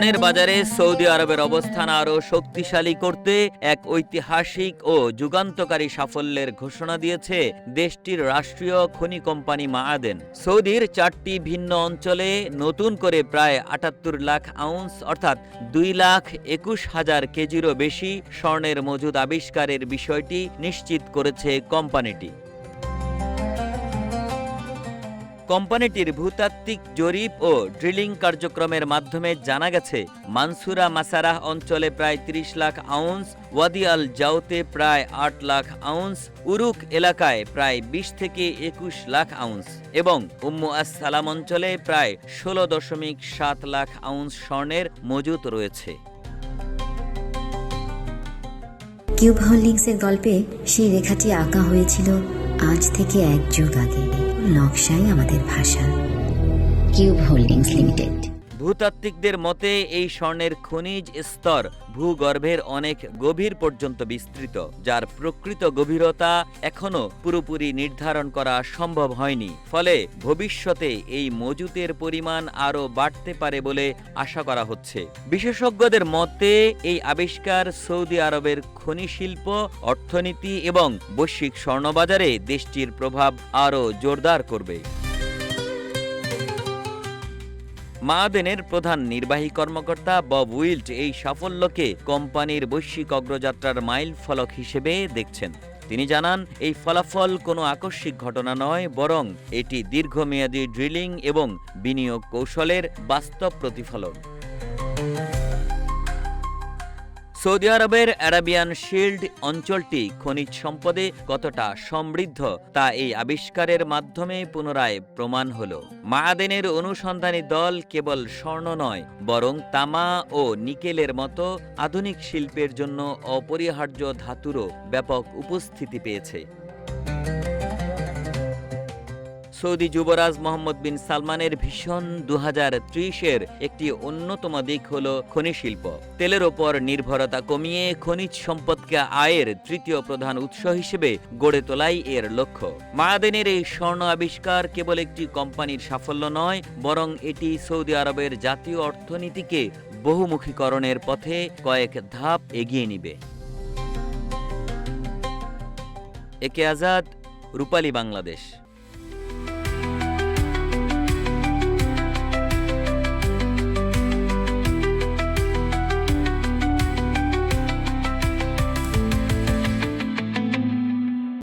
স্বর্ণের বাজারে সৌদি আরবের অবস্থান আরও শক্তিশালী করতে এক ঐতিহাসিক ও যুগান্তকারী সাফল্যের ঘোষণা দিয়েছে দেশটির রাষ্ট্রীয় খনি কোম্পানি মাআদেন। সৌদির 4টি ভিন্ন অঞ্চলে নতুন করে প্রায় ৭৮ লাখ আউন্স অর্থাৎ 2,21,000 কেজিরও বেশি স্বর্ণের মজুদ আবিষ্কারের বিষয়টি নিশ্চিত করেছে কোম্পানিটি। কোম্পানিটির ভূতাত্ত্বিক জরিপ ও ড্রিলিং কার্যক্রমের মাধ্যমে জানা গেছে মানসুরা মাসারাহ অঞ্চলে প্রায় ৩০ লাখ আউন্স, ওয়াদি আল জাউতে প্রায় ৮ লাখ আউন্স, উরুক এলাকায় প্রায় ২০ থেকে ২১ লাখ আউন্স এবং উম্মু আস সালাম অঞ্চলে প্রায় ১৬.৭ লাখ আউন্স স্বর্ণের মজুত রয়েছে। কিউব হোল্ডিংসের গল্পে সেই রেখাটি আঁকা হয়েছিল আজ থেকে ১ যুগ আগে। নকশাই আমাদের ভাষা। Cube holdings limited. ভূতাত্ত্বিকদের মতে এই স্বর্ণের খনিজ স্তর ভূগর্ভের অনেক গভীর পর্যন্ত বিস্তৃত, যার প্রকৃত গভীরতা এখনও পুরোপুরি নির্ধারণ করা সম্ভব হয়নি। ফলে ভবিষ্যতে এই মজুতের পরিমাণ আরও বাড়তে পারে বলে আশা করা হচ্ছে। বিশেষজ্ঞদের মতে এই আবিষ্কার সৌদি আরবের খনি শিল্প, অর্থনীতি এবং বৈশ্বিক স্বর্ণবাজারে দেশটির প্রভাব আরও জোরদার করবে। মাআদেনের প্রধান নির্বাহী কর্মকর্তা বব উইল্ট এই সাফল্যকে কোম্পানির বৈশ্বিক অগ্রযাত্রার মাইল ফলক হিসেবে দেখছেন। তিনি জানান, এই ফলাফল কোনো আকস্মিক ঘটনা নয়, বরং এটি দীর্ঘমেয়াদী ড্রিলিং এবং বিনিয়োগ কৌশলের বাস্তব প্রতিফলন। সৌদি আরবের আরাবিয়ান শিল্ড অঞ্চলটি খনিজ সম্পদে কতটা সমৃদ্ধ তা এই আবিষ্কারের মাধ্যমে পুনরায় প্রমাণ হল। মাআদেনের অনুসন্ধানী দল কেবল স্বর্ণ নয়, বরং তামা ও নিকেলের মতো আধুনিক শিল্পের জন্য অপরিহার্য ধাতুরও ব্যাপক উপস্থিতি পেয়েছে। সৌদি যুবরাজ মোহাম্মদ বিন সালমানের ভিশন ২০৩০-এর একটি অন্যতম দিক হল খনি শিল্প। তেলের ওপর নির্ভরতা কমিয়ে খনিজ সম্পদকে আয়ের তৃতীয় প্রধান উৎস হিসেবে গড়ে তোলাই এর লক্ষ্য। মাআদেনের এই স্বর্ণ আবিষ্কার কেবল একটি কোম্পানির সাফল্য নয়, বরং এটি সৌদি আরবের জাতীয় অর্থনীতিকে বহুমুখীকরণের পথে কয়েক ধাপ এগিয়ে নিবে। একে আজাদ, রূপালী বাংলাদেশ।